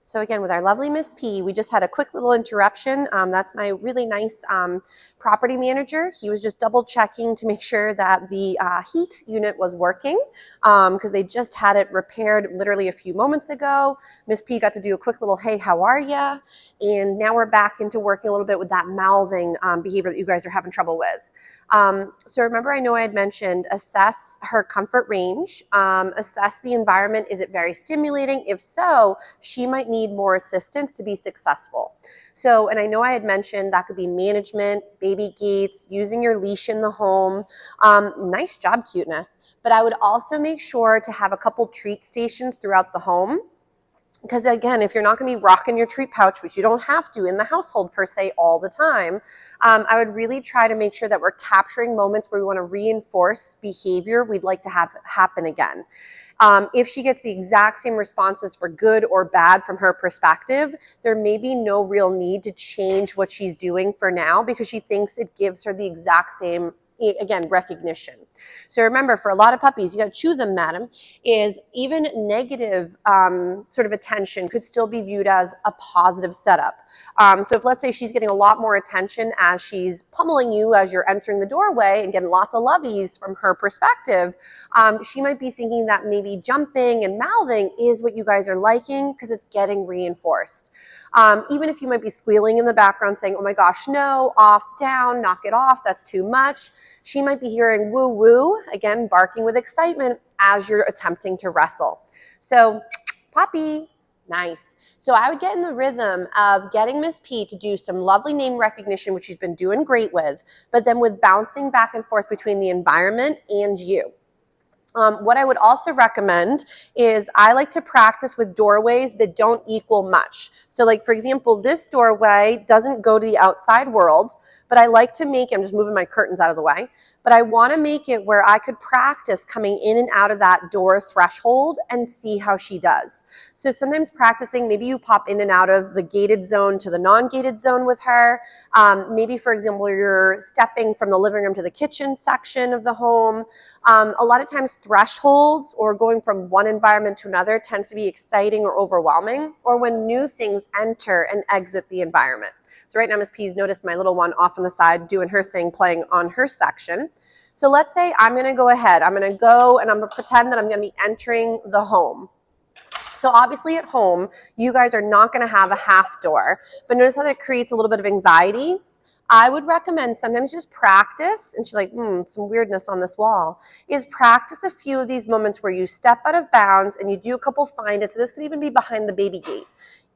So again, with our lovely Miss P, we just had a quick little interruption. That's my really nice property manager. He was just double checking to make sure that the heat unit was working because they just had it repaired literally a few moments ago. Miss P got to do a quick little, hey, how are ya? And now we're back into working a little bit with that mouthing behavior that you guys are having trouble with. So remember, I know I had mentioned assess her comfort range, assess the environment. Is it very stimulating? If so, she might need more assistance to be successful. So, and I know I had mentioned that could be management, baby gates, using your leash in the home. Nice job, cuteness. But I would also make sure to have a couple treat stations throughout the home. Because again, if you're not going to be rocking your treat pouch, which you don't have to in the household per se all the time, I would really try to make sure that we're capturing moments where we want to reinforce behavior we'd like to have happen again. If she gets the exact same responses for good or bad from her perspective, there may be no real need to change what she's doing for now because she thinks it gives her the exact same, again, recognition. So remember, for a lot of puppies, you got to chew them, madam, is even negative sort of attention could still be viewed as a positive setup. So if let's say she's getting a lot more attention as she's pummeling you as you're entering the doorway and getting lots of loveys from her perspective, she might be thinking that maybe jumping and mouthing is what you guys are liking because it's getting reinforced. Even if you might be squealing in the background saying, oh my gosh, no, off, down, knock it off, that's too much. She might be hearing woo woo, again, barking with excitement as you're attempting to wrestle. So, Poppy, nice. So I would get in the rhythm of getting Miss P to do some lovely name recognition, which she's been doing great with, but then with bouncing back and forth between the environment and you. What I would also recommend is I like to practice with doorways that don't equal much. So like, for example, this doorway doesn't go to the outside world, but I like to make, I'm just moving my curtains out of the way, but I want to make it where I could practice coming in and out of that door threshold and see how she does. So sometimes practicing, maybe you pop in and out of the gated zone to the non-gated zone with her. Maybe, for example, you're stepping from the living room to the kitchen section of the home. A lot of times thresholds or going from one environment to another tends to be exciting or overwhelming, or when new things enter and exit the environment. So right now, Ms. P's noticed my little one off on the side doing her thing, playing on her section. So let's say I'm going to go ahead. I'm going to go and I'm going to pretend that I'm going to be entering the home. So obviously at home, you guys are not going to have a half door, but notice how that creates a little bit of anxiety. I would recommend sometimes just practice, and she's like, some weirdness on this wall, is practice a few of these moments where you step out of bounds and you do a couple find it. So this could even be behind the baby gate.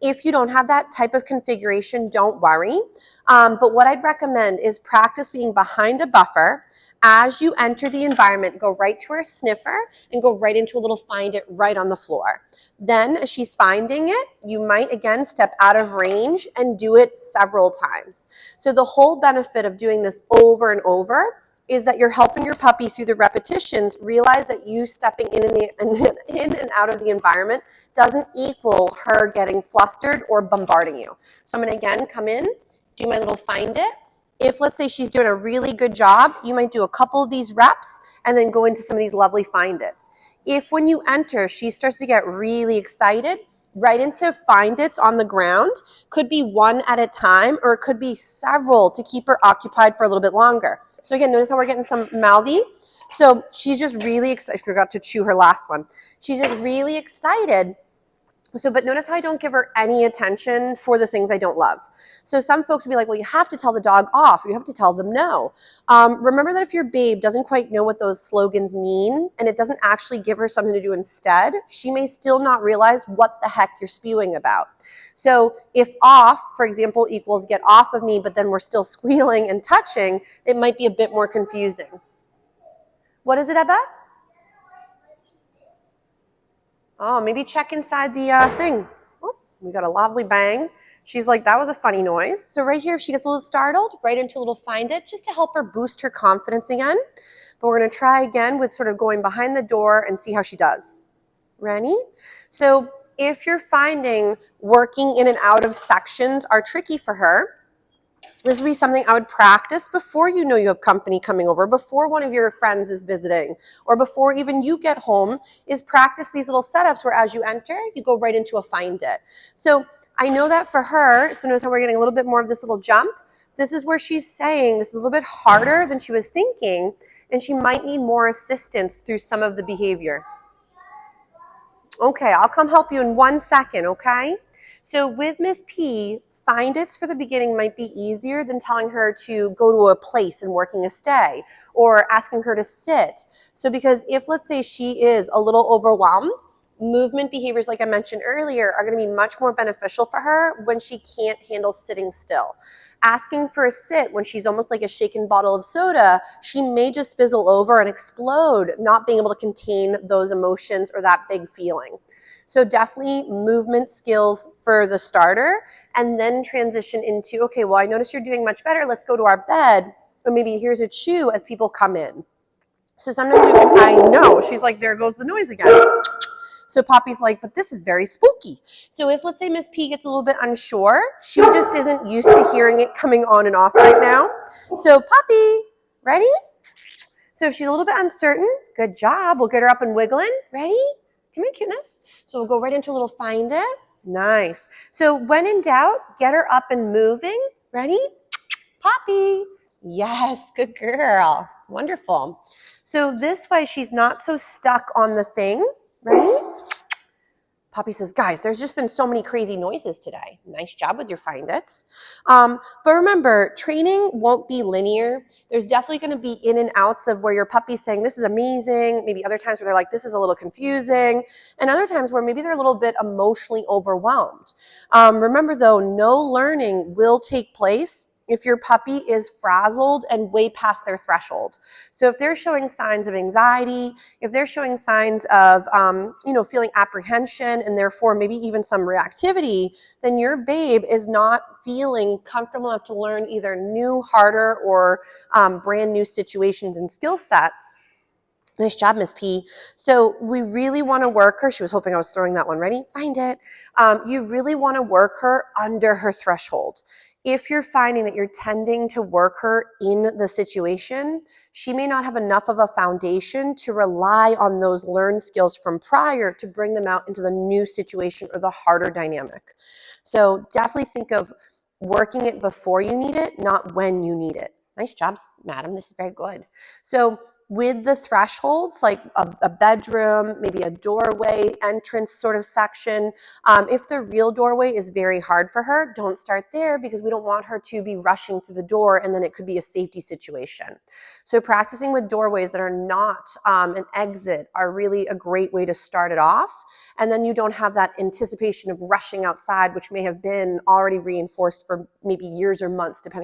If you don't have that type of configuration, don't worry. But what I'd recommend is practice being behind a buffer. As you enter the environment, go right to her sniffer and go right into a little find it right on the floor. Then as she's finding it, you might again step out of range and do it several times. So the whole benefit of doing this over and over is that you're helping your puppy through the repetitions realize that you stepping in and out of the environment doesn't equal her getting flustered or bombarding you. So I'm going to again come in, do my little find it. If let's say she's doing a really good job, you might do a couple of these reps and then go into some of these lovely find its. If when you enter, she starts to get really excited, right into find its on the ground, could be one at a time, or it could be several to keep her occupied for a little bit longer. So again, notice how we're getting some mouthy. So she's just really excited. I forgot to chew her last one. She's just really excited. So, but notice how I don't give her any attention for the things I don't love. So some folks will be like, well, you have to tell the dog off. You have to tell them no. Remember that if your babe doesn't quite know what those slogans mean and it doesn't actually give her something to do instead, she may still not realize what the heck you're spewing about. So if off, for example, equals get off of me, but then we're still squealing and touching, it might be a bit more confusing. What is it, Ebba? Oh, maybe check inside the thing. Oh, we got a lovely bang. She's like, that was a funny noise. So right here, if she gets a little startled, right into a little find it, just to help her boost her confidence again. But we're going to try again with sort of going behind the door and see how she does. Ready? So if you're finding working in and out of sections are tricky for her, This would be something I would practice before you know you have company coming over, before one of your friends is visiting, or before even you get home, is practice these little setups where as you enter, you go right into a find it. So I know that for her, so notice how we're getting a little bit more of this little jump. This is where she's saying this is a little bit harder than she was thinking, and she might need more assistance through some of the behavior. Okay, I'll come help you in 1 second, okay? So with Miss P, find it's for the beginning might be easier than telling her to go to a place and working a stay or asking her to sit. So because if, let's say, she is a little overwhelmed, movement behaviors, like I mentioned earlier, are going to be much more beneficial for her when she can't handle sitting still. Asking for a sit when she's almost like a shaken bottle of soda, she may just fizzle over and explode, not being able to contain those emotions or that big feeling. So definitely movement skills for the starter, and then transition into, okay, well, I notice you're doing much better. Let's go to our bed, or maybe here's a chew as people come in. So sometimes you can, I know, she's like, there goes the noise again. So Poppy's like, but this is very spooky. So if, let's say, Miss P gets a little bit unsure, she just isn't used to hearing it coming on and off right now. So Poppy, ready? So if she's a little bit uncertain, good job. We'll get her up and wiggling. Ready? Come here, cuteness. So we'll go right into a little find it. Nice. So when in doubt, get her up and moving. Ready? Poppy. Yes, good girl. Wonderful. So this way she's not so stuck on the thing. Ready? Poppy says, guys, there's just been so many crazy noises today. Nice job with your find it's. But remember, training won't be linear. There's definitely going to be in and outs of where your puppy's saying, this is amazing. Maybe other times where they're like, this is a little confusing. And other times where maybe they're a little bit emotionally overwhelmed. Remember, though, no learning will take place if your puppy is frazzled and way past their threshold. So if they're showing signs of anxiety, if they're showing signs of, feeling apprehension and therefore maybe even some reactivity, then your babe is not feeling comfortable enough to learn either new, harder, or brand new situations and skill sets. Nice job, Miss P. So we really want to work her. She was hoping I was throwing that one. Ready? Find it. You really want to work her under her threshold. If you're finding that you're tending to work her in the situation, she may not have enough of a foundation to rely on those learned skills from prior to bring them out into the new situation or the harder dynamic. So definitely think of working it before you need it, not when you need it. Nice job, madam. This is very good. So with the thresholds, like a bedroom, maybe a doorway, entrance sort of section, if the real doorway is very hard for her, don't start there because we don't want her to be rushing through the door and then it could be a safety situation. So practicing with doorways that are not an exit are really a great way to start it off. And then you don't have that anticipation of rushing outside, which may have been already reinforced for maybe years or months, depending